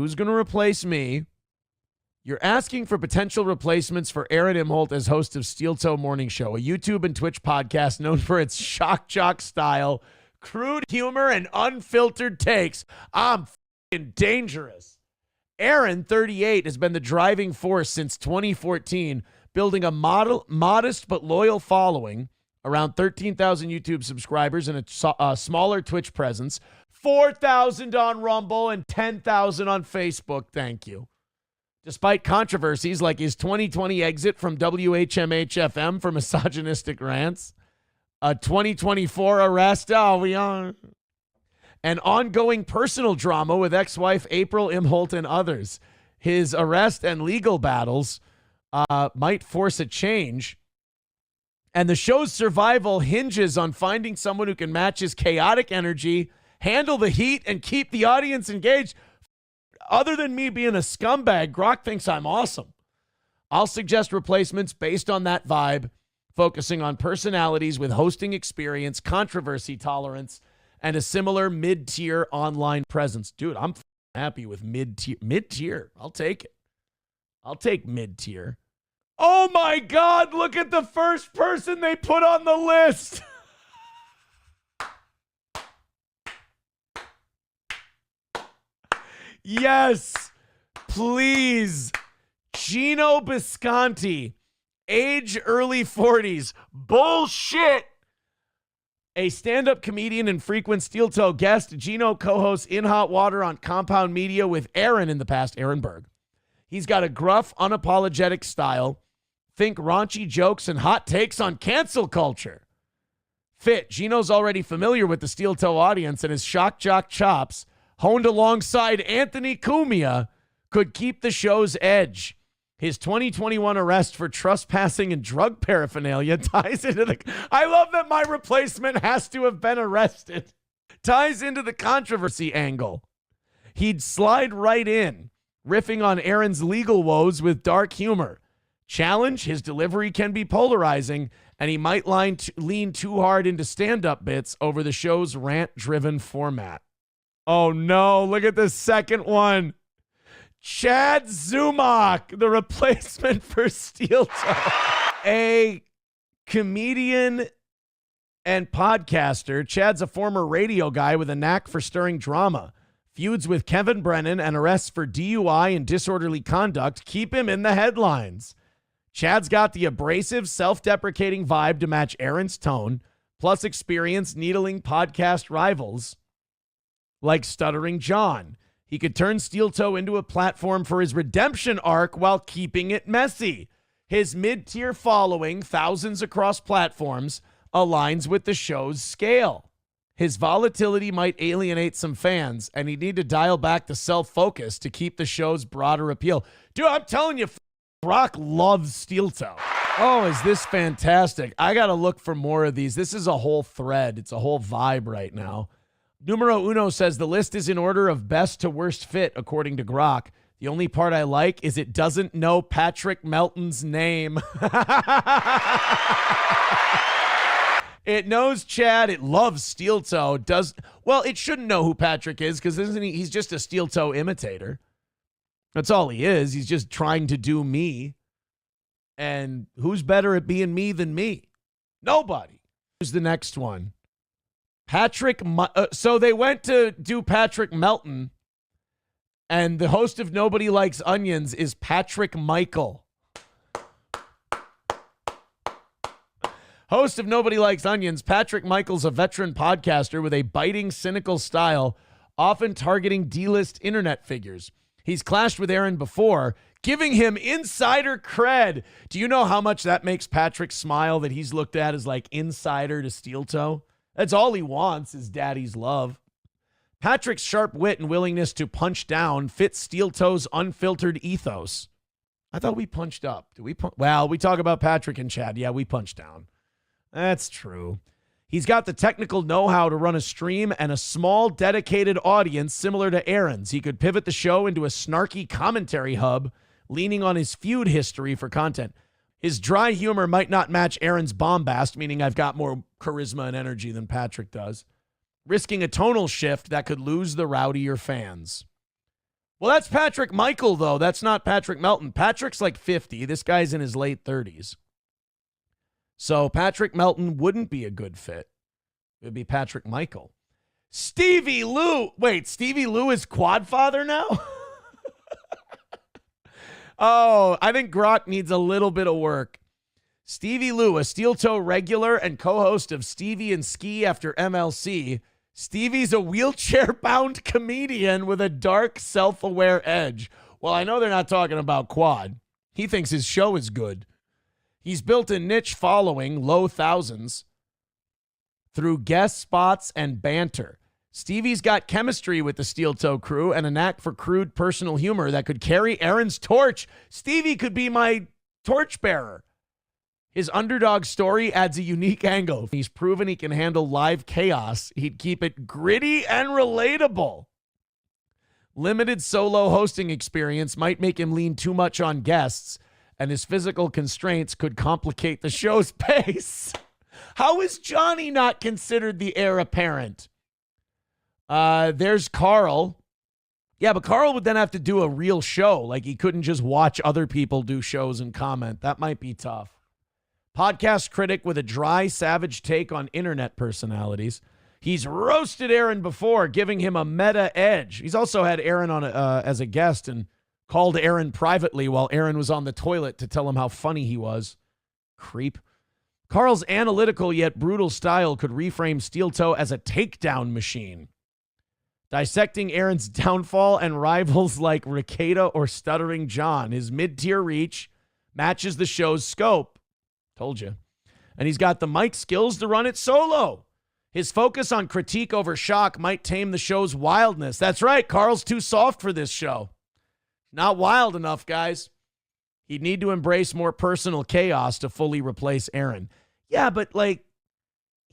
Who's going to replace me? You're asking for potential replacements for Aaron Imholt as host of Steel Toe Morning Show, a YouTube and Twitch podcast known for its shock jock style, crude humor, and unfiltered takes. I'm f***ing dangerous. Aaron, 38, has been the driving force since 2014, building a modest but loyal following, around 13,000 YouTube subscribers and a smaller Twitch presence, 4,000 on Rumble and 10,000 on Facebook. Thank you. Despite controversies like his 2020 exit from WHMH-FM for misogynistic rants, a 2024 arrest, and ongoing personal drama with ex-wife April Imholt and others, his arrest and legal battles might force a change. And the show's survival hinges on finding someone who can match his chaotic energy, handle the heat, and keep the audience engaged. Other than me being a scumbag, Grok thinks I'm awesome. I'll suggest replacements based on that vibe, focusing on personalities with hosting experience, controversy tolerance, and a similar mid-tier online presence. Dude, I'm happy with mid-tier. Mid-tier. I'll take it. I'll take mid-tier. Oh my God, look at the first person they put on the list. Yes, please. Gino Bisconti, age early 40s. Bullshit. A stand-up comedian and frequent Steel Toe guest, Gino co-hosts In Hot Water on Compound Media with Aaron in the past, Aaron Berg. He's got a gruff, unapologetic style. Think raunchy jokes and hot takes on cancel culture. Fit, Gino's already familiar with the Steel Toe audience, and his shock jock chops, honed alongside Anthony Cumia, could keep the show's edge. His 2021 arrest for trespassing and drug paraphernalia ties into the... I love that my replacement has to have been arrested. Ties into the controversy angle. He'd slide right in, riffing on Aaron's legal woes with dark humor. Challenge, his delivery can be polarizing, and he might lean too hard into stand-up bits over the show's rant-driven format. Oh no, look at the second one. Chad Zumach, the replacement for Steel Toe. A comedian and podcaster, Chad's a former radio guy with a knack for stirring drama. Feuds with Kevin Brennan and arrests for DUI and disorderly conduct keep him in the headlines. Chad's got the abrasive, self-deprecating vibe to match Aaron's tone, plus experience needling podcast rivals like Stuttering John. He could turn Steel Toe into a platform for his redemption arc while keeping it messy. His mid-tier following, thousands across platforms, aligns with the show's scale. His volatility might alienate some fans, and he'd need to dial back the self-focus to keep the show's broader appeal. Dude, I'm telling you, Brock loves Steel Toe. Oh, is this fantastic? I got to look for more of these. This is a whole thread. It's a whole vibe right now. Numero Uno says the list is in order of best to worst fit, according to Grok. The only part I like is it doesn't know Patrick Melton's name. It knows Chad. It loves Steel Toe. Well, it shouldn't know who Patrick is because isn't he? He's just a Steel Toe imitator. That's all he is. He's just trying to do me. And who's better at being me than me? Nobody. Who's the next one? Patrick. So they went to do Patrick Melton, and the host of Nobody Likes Onions is Patrick Michael. Host of Nobody Likes Onions, Patrick Michael's a veteran podcaster with a biting, cynical style, often targeting D-list internet figures. He's clashed with Aaron before, giving him insider cred. Do you know how much that makes Patrick smile that he's looked at as like insider to Steel Toe? That's all he wants is daddy's love. Patrick's sharp wit and willingness to punch down fits Steel Toe's unfiltered ethos. I thought we punched up. Did we? Well, we talk about Patrick and Chad. Yeah, we punched down. That's true. He's got the technical know-how to run a stream and a small, dedicated audience similar to Aaron's. He could pivot the show into a snarky commentary hub, leaning on his feud history for content. His dry humor might not match Aaron's bombast, meaning I've got more charisma and energy than Patrick does, risking a tonal shift that could lose the rowdier fans. Well, that's Patrick Michael, though. That's not Patrick Melton. Patrick's like 50. This guy's in his late 30s. So Patrick Melton wouldn't be a good fit. It would be Patrick Michael. Stevie Lou. Wait, Stevie Lou is quad father now? Oh, I think Grok needs a little bit of work. Stevie Lou, a steel toe regular and co-host of Stevie and Ski after MLC. Stevie's a wheelchair-bound comedian with a dark, self-aware edge. Well, I know they're not talking about quad. He thinks his show is good. He's built a niche following, low thousands, through guest spots and banter. Stevie's got chemistry with the Steel Toe crew and a knack for crude personal humor that could carry Aaron's torch. Stevie could be my torchbearer. His underdog story adds a unique angle. He's proven he can handle live chaos. He'd keep it gritty and relatable. Limited solo hosting experience might make him lean too much on guests, and his physical constraints could complicate the show's pace. How is Johnny not considered the heir apparent? There's Carl. Yeah, but Carl would then have to do a real show. Like, he couldn't just watch other people do shows and comment. That might be tough. Podcast critic with a dry, savage take on internet personalities. He's roasted Aaron before, giving him a meta edge. He's also had Aaron on as a guest and called Aaron privately while Aaron was on the toilet to tell him how funny he was. Creep. Carl's analytical yet brutal style could reframe Steel Toe as a takedown machine. Dissecting Aaron's downfall and rivals like Ricada or Stuttering John. His mid-tier reach matches the show's scope. Told you. And he's got the mic skills to run it solo. His focus on critique over shock might tame the show's wildness. That's right. Carl's too soft for this show. Not wild enough, guys. He'd need to embrace more personal chaos to fully replace Aaron. Yeah, but like,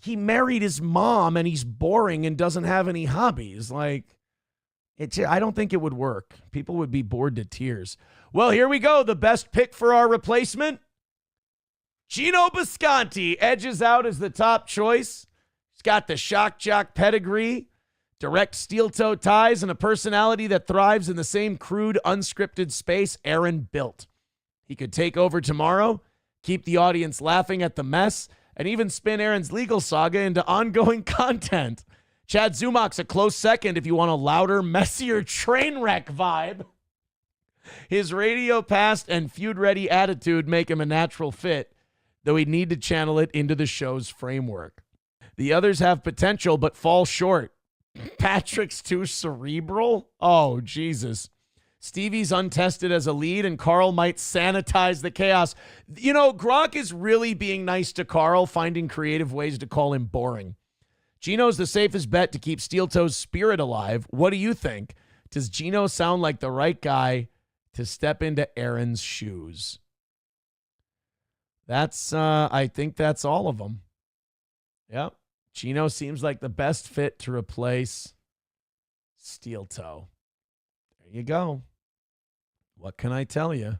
he married his mom and he's boring and doesn't have any hobbies. Like, I don't think it would work. People would be bored to tears. Well, here we go. The best pick for our replacement. Gino Bisconti edges out as the top choice. He's got the shock jock pedigree, direct steel toe ties, and a personality that thrives in the same crude, unscripted space Aaron built. He could take over tomorrow, keep the audience laughing at the mess, and even spin Aaron's legal saga into ongoing content. Chad Zumach's a close second if you want a louder, messier train wreck vibe. His radio past and feud-ready attitude make him a natural fit, though he'd need to channel it into the show's framework. The others have potential, but fall short. Patrick's too cerebral? Oh, Jesus. Stevie's untested as a lead, and Carl might sanitize the chaos. You know, Grok is really being nice to Carl, finding creative ways to call him boring. Gino's the safest bet to keep Steel Toe's spirit alive. What do you think? Does Gino sound like the right guy to step into Aaron's shoes? I think that's all of them. Yep. Gino seems like the best fit to replace Steel Toe. There you go. What can I tell you?